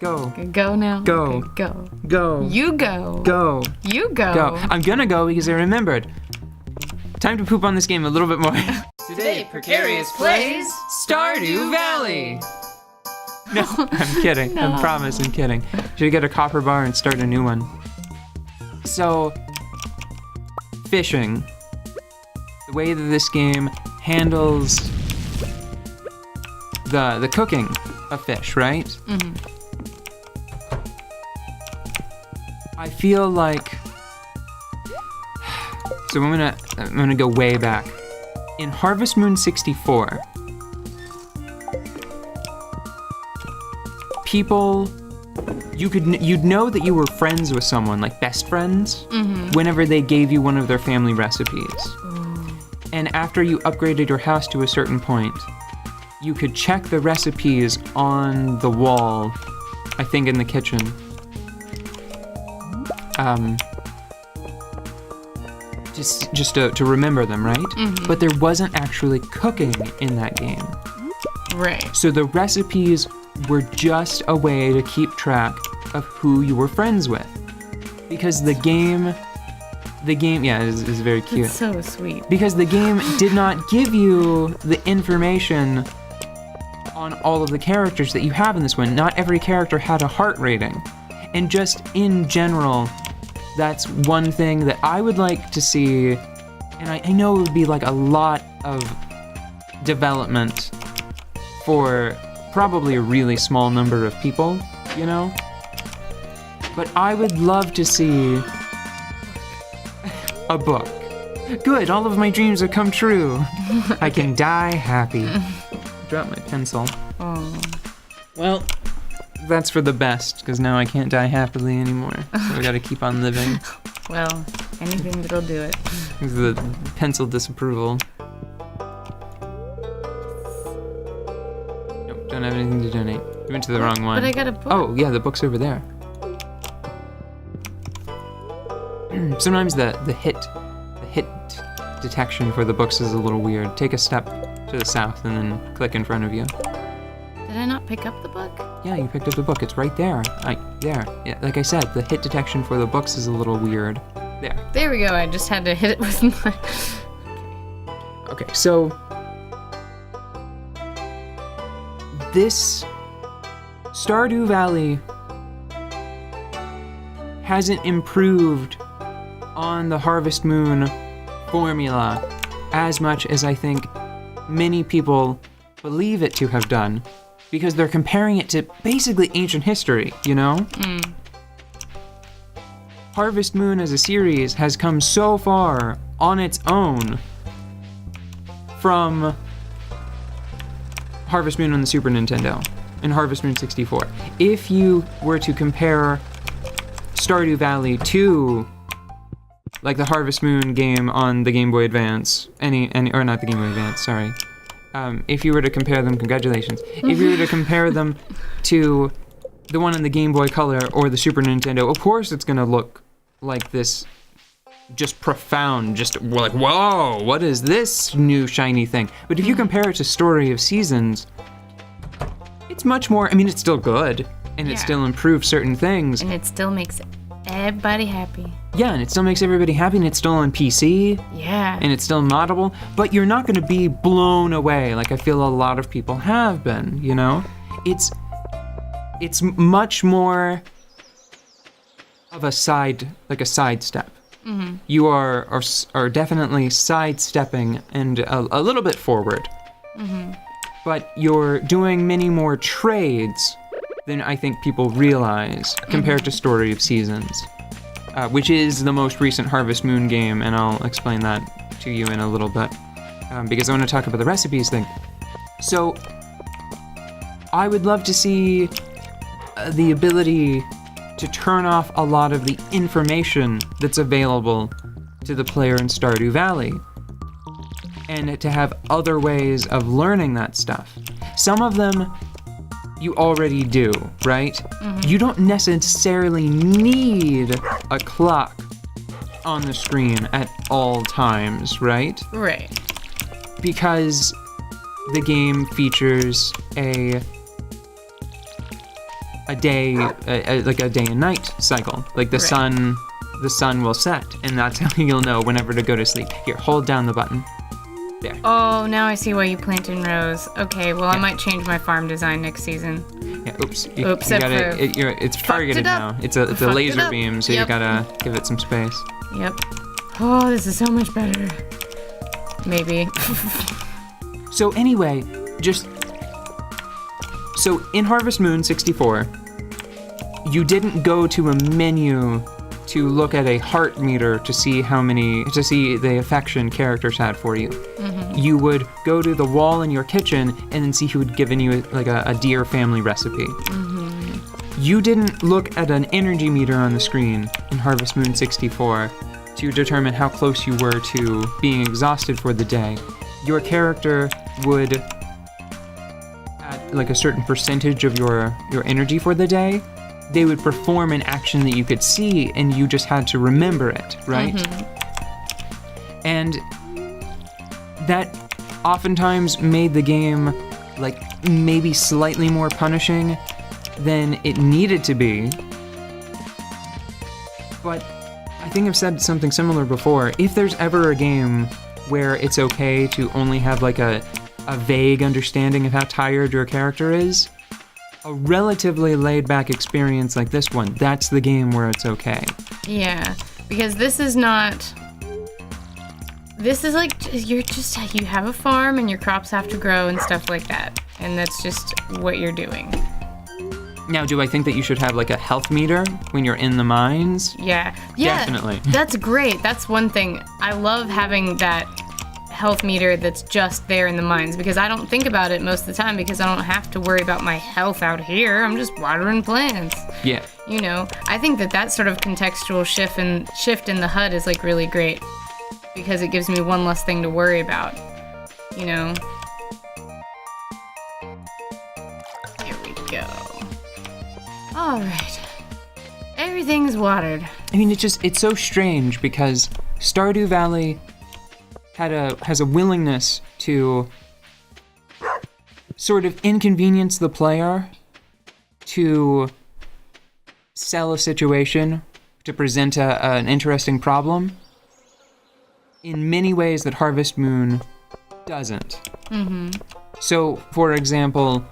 Go. Go now? Go. Okay, go. Go. You go. Go. You go. Go. I'm gonna go because I remembered. Time to poop on this game a little bit more. Today, Precarious plays Stardew Valley. No, I'm kidding. No. I promise, I'm kidding. Should get a copper bar and start a new one. So, fishing. The way that this game handles the cooking of fish, right? Mm-hmm. I feel like, so I'm gonna go way back. In Harvest Moon 64, people, you'd know that you were friends with someone, like best friends, whenever they gave you one of their family recipes. And after you upgraded your house to a certain point, you could check the recipes on the wall, I think in the kitchen. Just to remember them, right? Mm-hmm. But there wasn't actually cooking in that game. Right. So the recipes were just a way to keep track of who you were friends with. Because the game, yeah, is very cute. It's so sweet. Because the game did not give you the information on all of the characters that you have in this one. Not every character had a heart rating. And just in general, that's one thing that I would like to see, and I know it would be like a lot of development for probably a really small number of people, you know? But I would love to see a book. Good, all of my dreams have come true. I can die happy. Drop my pencil. Oh. Well, that's for the best, because now I can't die happily anymore. So I gotta keep on living. Well, anything that'll do it. The pencil disapproval. Nope, don't have anything to donate. You went to the wrong one. But I got a book. Oh, yeah, the book's over there. Sometimes the hit detection for the books is a little weird. Take a step to the south and then click in front of you. Did I not pick up the book? Yeah, you picked up the book. It's right there. There. Yeah, like I said, the hit detection for the books is a little weird. There. There we go. I just had to hit it with my... Okay, so this Stardew Valley hasn't improved on the Harvest Moon formula as much as I think many people believe it to have done, because they're comparing it to basically ancient history, you know? Harvest Moon as a series has come so far on its own from Harvest Moon on the Super Nintendo and Harvest Moon 64. If you were to compare Stardew Valley to like the Harvest Moon game on the Game Boy Advance, or not the Game Boy Advance, sorry. If you were to compare them, congratulations. If you were to compare them to the one on the Game Boy Color or the Super Nintendo, of course it's gonna look like this just profound, just like, whoa, what is this new shiny thing? But if you compare it to Story of Seasons, it's much more, I mean, it's still good, and it still improves certain things. And it still makes everybody happy. Yeah, and it still makes everybody happy, and it's still on PC. Yeah. And it's still moddable, but you're not going to be blown away like I feel a lot of people have been, you know? It's much more of a sidestep. Mm-hmm. You are definitely sidestepping and a little bit forward. Mm-hmm. But you're doing many more trades than I think people realize compared to Story of Seasons. Which is the most recent Harvest Moon game, and I'll explain that to you in a little bit, because I want to talk about the recipes thing. So, I would love to see the ability to turn off a lot of the information that's available to the player in Stardew Valley, and to have other ways of learning that stuff. Some of them you already do, right? Mm-hmm. You don't necessarily need a clock on the screen at all times, right? Right. Because the game features a a day, like a day and night cycle. Like the sun will set, and that's how you'll know whenever to go to sleep. Here, hold down the button. There. Oh, now I see why you plant in rows. Okay, well, I might change my farm design next season. Yeah, oops. Oops, It's targeted now. It's a laser beam, so you gotta give it some space. Yep. Oh, this is so much better. Maybe. So anyway, so in Harvest Moon 64, you didn't go to a menu to look at a heart meter to see the affection characters had for you. Mm-hmm. You would go to the wall in your kitchen and then see who had given you like a dear family recipe. Mm-hmm. You didn't look at an energy meter on the screen in Harvest Moon 64 to determine how close you were to being exhausted for the day. Your character would, at like a certain percentage of your energy for the day, they would perform an action that you could see, and you just had to remember it, right? Mm-hmm. And that oftentimes made the game like maybe slightly more punishing than it needed to be. But I think I've said something similar before. If there's ever a game where it's okay to only have like a vague understanding of how tired your character is, a relatively laid-back experience like this one, that's the game where it's okay. Yeah, because this is like, you have a farm and your crops have to grow and stuff like that. And that's just what you're doing. Now, do I think that you should have like a health meter when you're in the mines? Yeah. Definitely. That's great. That's one thing. I love having that health meter that's just there in the mines, because I don't think about it most of the time because I don't have to worry about my health out here. I'm just watering plants. Yeah. You know, I think that sort of contextual shift in the HUD is like really great because it gives me one less thing to worry about, you know? Here we go. All right. Everything's watered. I mean, it's so strange because Stardew Valley has a willingness to sort of inconvenience the player to sell a situation, to present an interesting problem in many ways that Harvest Moon doesn't. Mm-hmm. So, for example,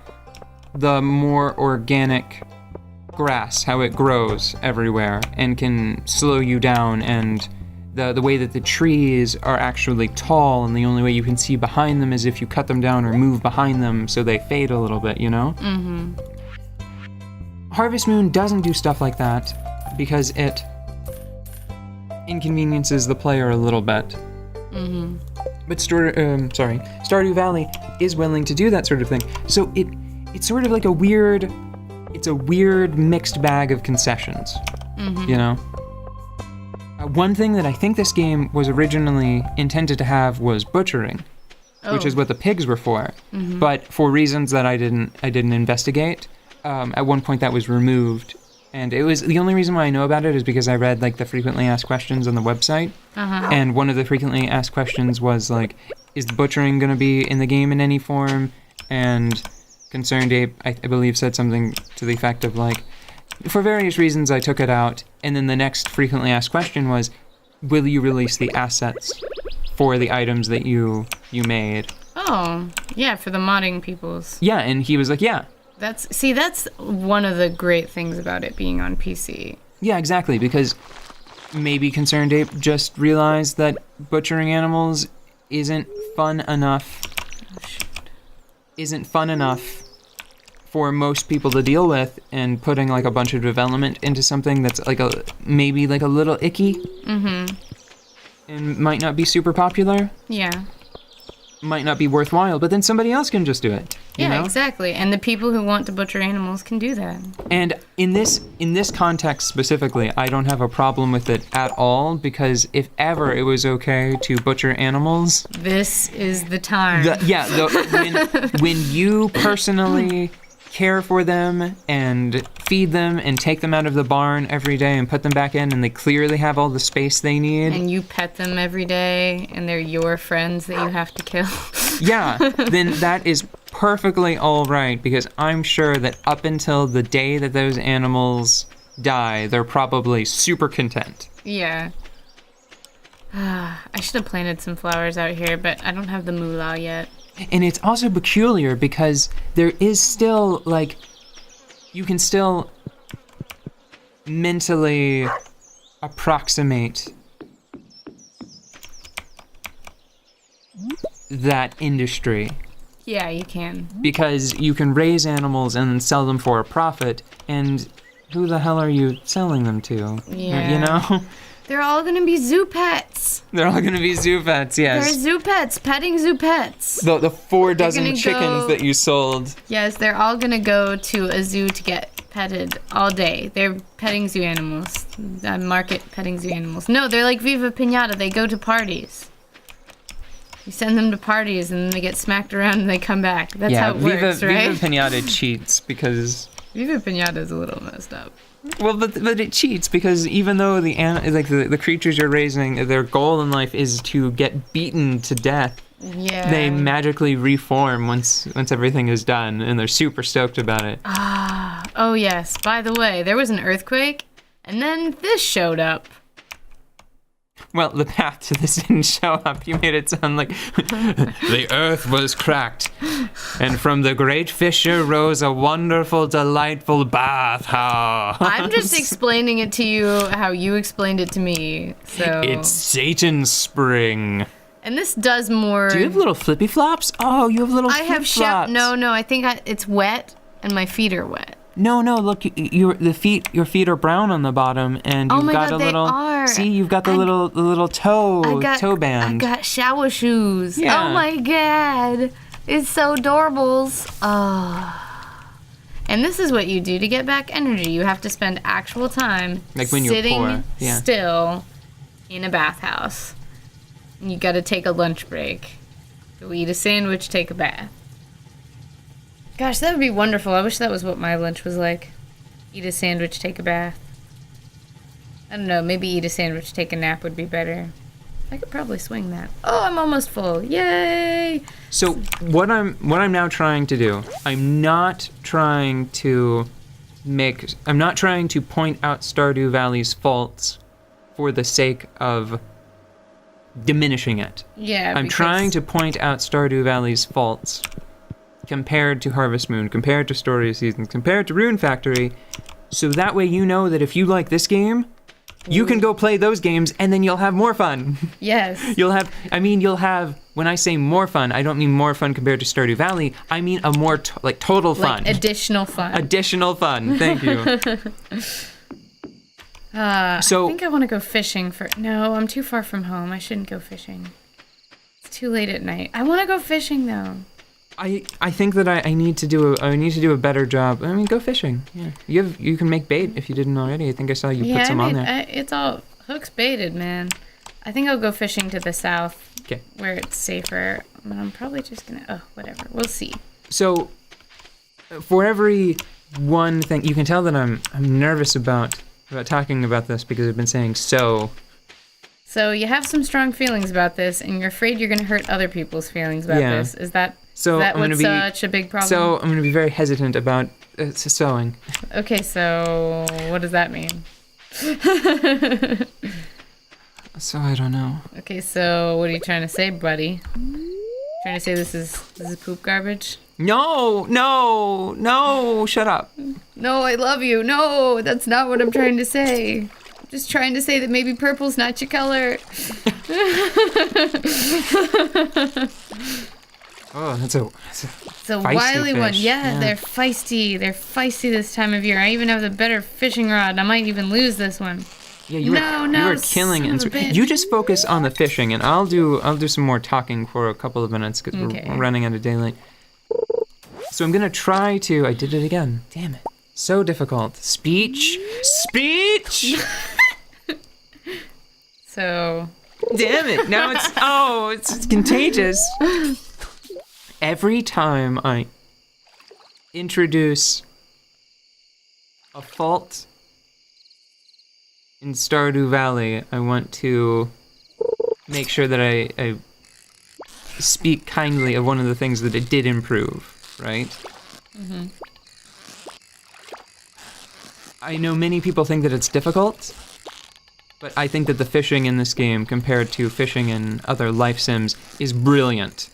the more organic grass, how it grows everywhere and can slow you down, and the way that the trees are actually tall and the only way you can see behind them is if you cut them down or move behind them so they fade a little bit, you know? Mm-hmm. Harvest Moon doesn't do stuff like that because it inconveniences the player a little bit. Mm-hmm. But Stardew Valley is willing to do that sort of thing. So it's sort of like a weird mixed bag of concessions, mm-hmm. you know? One thing that I think this game was originally intended to have was butchering, which is what the pigs were for. Mm-hmm. But for reasons that I didn't investigate, at one point that was removed. And it was the only reason why I know about it is because I read like the frequently asked questions on the website. Uh-huh. And one of the frequently asked questions was like, is butchering going to be in the game in any form? And Concerned Ape, I believe, said something to the effect of like, for various reasons I took it out. And then the next frequently asked question was, will you release the assets for the items that you made? Oh, yeah, for the modding peoples. Yeah, and he was like, yeah. That's one of the great things about it being on PC. Yeah, exactly, because maybe Concerned Ape just realized that butchering animals isn't fun enough. Oh, shoot. Isn't fun enough for most people to deal with, and putting like a bunch of development into something that's like maybe a little icky. Mm-hmm. And might not be super popular. Yeah. Might not be worthwhile, but then somebody else can just do it. Yeah, know? Exactly. And the people who want to butcher animals can do that. And in this context specifically, I don't have a problem with it at all, because if ever it was okay to butcher animals, this is the time. When you personally care for them and feed them and take them out of the barn every day and put them back in, and they clearly have all the space they need. And you pet them every day and they're your friends that you have to kill. Yeah, then that is perfectly all right, because I'm sure that up until the day that those animals die, they're probably super content. Yeah. I should have planted some flowers out here, but I don't have the moolah yet. And it's also peculiar because there is still, like, you can still mentally approximate that industry. Yeah, you can. Because you can raise animals and then sell them for a profit, and who the hell are you selling them to? Yeah. You know? They're all gonna be zoo pets. They're all gonna be zoo pets, yes. They're zoo pets, petting zoo pets. The 4 dozen gonna chickens go- that you sold. Yes, they're all gonna go to a zoo to get petted all day. They're petting zoo animals. Market petting zoo animals. No, they're like Viva Pinata. They go to parties. You send them to parties and then they get smacked around and they come back. That's how it works, right? Viva Pinata cheats because... Viva Pinata is a little messed up. Well, but it cheats because even though the creatures you're raising, their goal in life is to get beaten to death, Yeah. they magically reform once everything is done, and they're super stoked about it. Oh yes. By the way, there was an earthquake, and then this showed up. Well, the path to this didn't show up. You made it sound like the earth was cracked, and from the great fissure rose a wonderful, delightful bathhouse. I'm just explaining it to you how you explained it to me. So It's Satan's spring. and this does more. Do you have little flippy flops? Oh, you have little I have flip-flops. No. I think it's wet, and my feet are wet. No, look, your feet are brown on the bottom, and Oh you've my got God, a they little. are. See, you've got the little toe band. I got shower shoes. Yeah. Oh my God, it's so adorables. And this is what you do to get back energy. You have to spend actual time Like when you're sitting poor. Yeah. still in a bathhouse. And you got to take a lunch break. Go eat a sandwich, take a bath. Gosh, that would be wonderful. I wish that was what my lunch was like. Eat a sandwich, take a bath. I don't know, maybe eat a sandwich, take a nap would be better. I could probably swing that. Oh, I'm almost full. Yay! So what I'm now trying to do, I'm not trying to point out Stardew Valley's faults for the sake of diminishing it. Yeah, I'm trying to point out Stardew Valley's faults compared to Harvest Moon, compared to Story of Seasons, compared to Rune Factory, so that way you know that if you like this game, you can go play those games and then you'll have more fun. Yes. You'll have, when I say more fun, I don't mean more fun compared to Stardew Valley, I mean a more, total fun. Like additional fun. Additional fun, thank you. I think I want to go fishing No, I'm too far from home. I shouldn't go fishing. It's too late at night. I want to go fishing though. I think that I need to do a better job. I mean, go fishing. Yeah, you can make bait if you didn't already. I think I saw you put some on there. It's all hooks baited, man. I think I'll go fishing to the south, Okay. where it's safer. But I'm probably just gonna. Whatever. We'll see. So, for every one thing, you can tell that I'm nervous about talking about this because I've been saying so. So you have some strong feelings about this, and you're afraid you're gonna hurt other people's feelings about Yeah. this. Is that So what's I'm gonna be such a big problem? So I'm gonna be very hesitant about sewing. Okay, so what does that mean? So I don't know. Okay, so what are you trying to say, buddy? Trying to say this is poop garbage? No, shut up. No, I love you. No, that's not what I'm trying to say. I'm just trying to say that maybe purple's not your color. Oh, that's a It's a feisty wily one. fish. Yeah, Yeah. they're feisty. They're feisty this time of year. I even have the better fishing rod. I might even lose this one. Yeah, you No, were killing son it. of a bitch. You just focus on the fishing, and I'll do some more talking for a couple of minutes because Okay. we're running out of daylight. So I'm gonna try to. I did it again. Damn it! So difficult. Speech. So, Damn it! Now it's contagious. Every time I introduce a fault in Stardew Valley, I want to make sure that I speak kindly of one of the things that it did improve. right? I know many people think that it's difficult, but I think that the fishing in this game compared to fishing in other life sims is brilliant.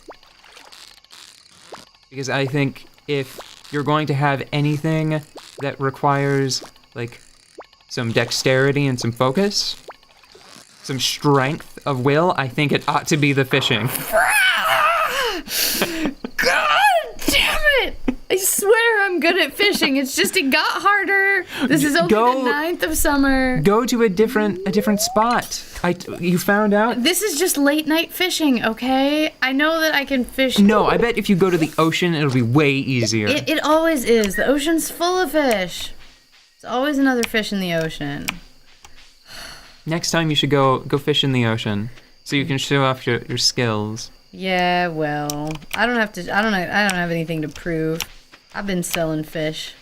Because I think if you're going to have anything that requires, like, some dexterity and some focus, some strength of will, I think it ought to be the fishing. God damn it! I swear I'm good at fishing. It's just it got harder. This is only the 9th of summer. Go to a different spot. You found out? This is just late night fishing, okay? I know that I can fish. No, I bet if you go to the ocean, it'll be way easier. It always is. The ocean's full of fish. There's always another fish in the ocean. Next time you should go fish in the ocean so you can show off your skills. Yeah, well, I don't have anything to prove. I've been selling fish.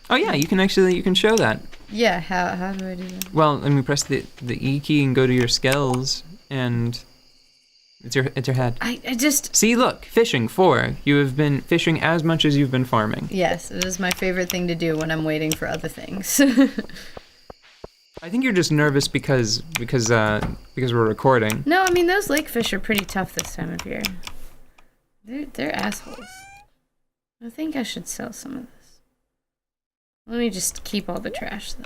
Oh yeah, you can show that. Yeah, how do I do that? Well, let me press the E key and go to your skills, and it's your head. I just... See, look, fishing 4. You have been fishing as much as you've been farming. Yes, it is my favorite thing to do when I'm waiting for other things. I think you're just nervous because we're recording. No, I mean, those lake fish are pretty tough this time of year. They're assholes. I think I should sell some of this. Let me just keep all the trash, though.